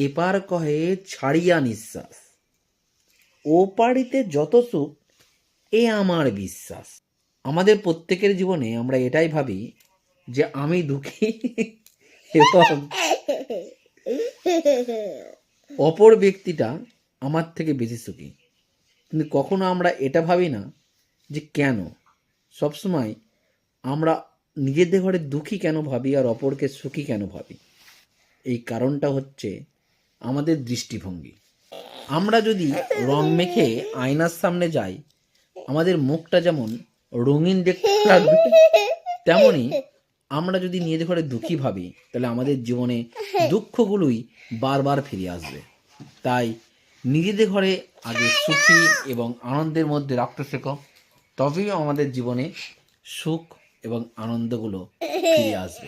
এপার কহে ছাড়িয়া নিঃশ্বাস, ও পাড়িতে যত সুখ এ আমার বিশ্বাস। আমাদের প্রত্যেকের জীবনে আমরা এটাই ভাবি যে আমি দুঃখী এবং অপর ব্যক্তিটা আমার থেকে বেশি সুখী। কিন্তু কখনো আমরা এটা ভাবি না যে কেন সবসময় আমরা নিজেদের ঘরে দুঃখী কেন ভাবি আর অপরকে সুখী কেন ভাবি। এই কারণটা হচ্ছে আমাদের দৃষ্টিভঙ্গি। আমরা যদি রং মেখে আয়নার সামনে যাই, আমাদের মুখটা যেমন রঙিন দেখতে লাগবে, তেমনই আমরা যদি নিজেদের ঘরে দুঃখী ভাবি তাহলে আমাদের জীবনে দুঃখগুলোই বারবার ফিরে আসবে। তাই নিজেদের ঘরে আগে সুখী এবং আনন্দের মধ্যে রাখতে শেখো, তবেই আমাদের জীবনে সুখ এবং আনন্দগুলো ফিরে আসবে।